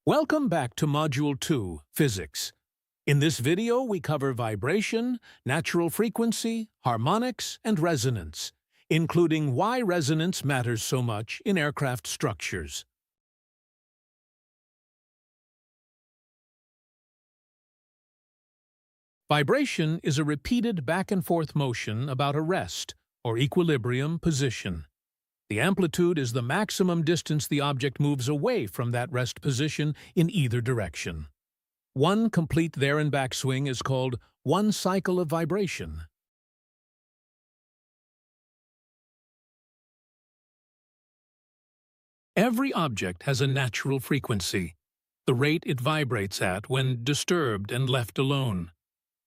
Welcome back to Module 2, Physics. In this video, we cover vibration, natural frequency, harmonics, and resonance, including why resonance matters so much in aircraft structures. Vibration is a repeated back-and-forth motion about a rest, or equilibrium, position. The amplitude is the maximum distance the object moves away from that rest position in either direction. One complete there and back swing is called one cycle of vibration. Every object has a natural frequency, the rate it vibrates at when disturbed and left alone.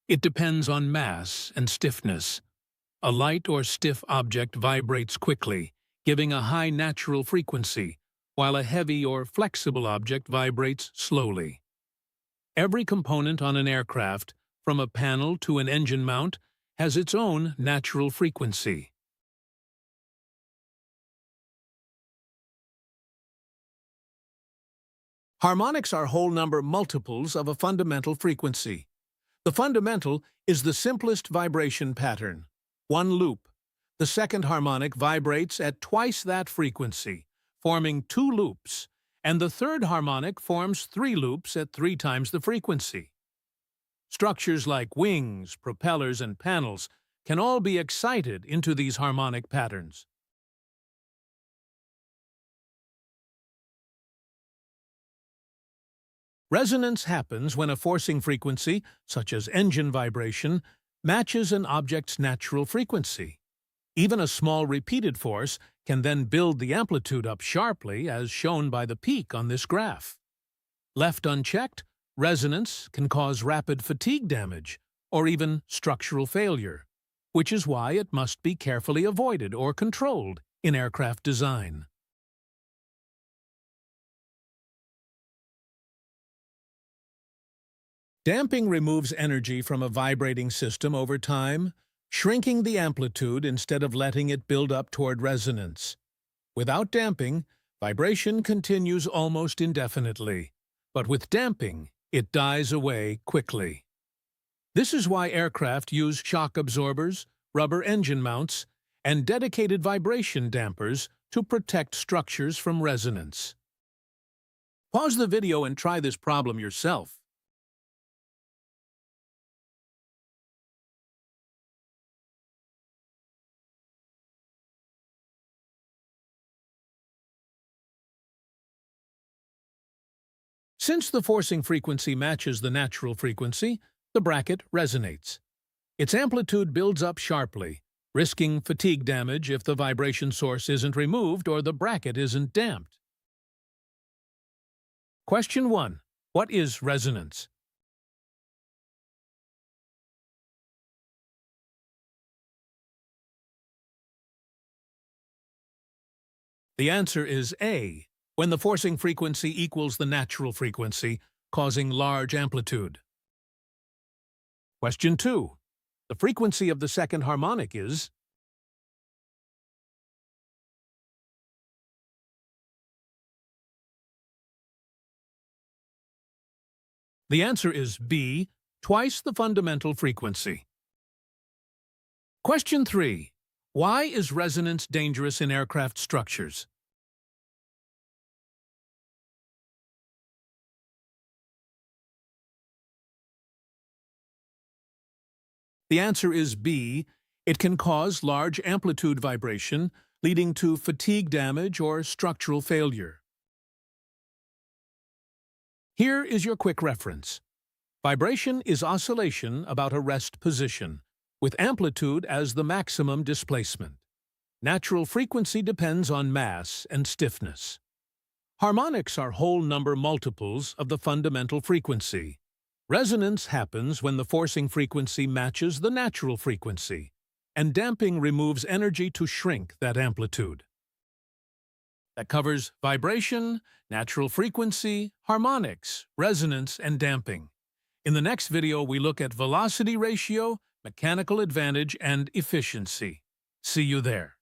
It depends on mass and stiffness. A light or stiff object vibrates quickly, giving a high natural frequency, while a heavy or flexible object vibrates slowly. Every component on an aircraft, from a panel to an engine mount, has its own natural frequency. Harmonics are whole number multiples of a fundamental frequency. The fundamental is the simplest vibration pattern, one loop. The second harmonic vibrates at twice that frequency, forming two loops, and the third harmonic forms three loops at 3 times the frequency. Structures like wings, propellers, and panels can all be excited into these harmonic patterns. Resonance happens when a forcing frequency, such as engine vibration, matches an object's natural frequency. Even a small repeated force can then build the amplitude up sharply, as shown by the peak on this graph. Left unchecked, resonance can cause rapid fatigue damage or even structural failure, which is why it must be carefully avoided or controlled in aircraft design. Damping removes energy from a vibrating system over time, shrinking the amplitude instead of letting it build up toward resonance. Without damping, vibration continues almost indefinitely, but with damping, it dies away quickly. This is why aircraft use shock absorbers, rubber engine mounts, and dedicated vibration dampers to protect structures from resonance. Pause the video and try this problem yourself. Since the forcing frequency matches the natural frequency, the bracket resonates. Its amplitude builds up sharply, risking fatigue damage if the vibration source isn't removed or the bracket isn't damped. Question 1. What is resonance? The answer is A, when the forcing frequency equals the natural frequency, causing large amplitude. Question 2. The frequency of the second harmonic is? The answer is B, twice the fundamental frequency. Question 3. Why is resonance dangerous in aircraft structures? The answer is B. It can cause large amplitude vibration, leading to fatigue damage or structural failure. Here is your quick reference. Vibration is oscillation about a rest position, with amplitude as the maximum displacement. Natural frequency depends on mass and stiffness. Harmonics are whole number multiples of the fundamental frequency. Resonance happens when the forcing frequency matches the natural frequency, and damping removes energy to shrink that amplitude. That covers vibration, natural frequency, harmonics, resonance, and damping. In the next video, we look at velocity ratio, mechanical advantage, and efficiency. See you there.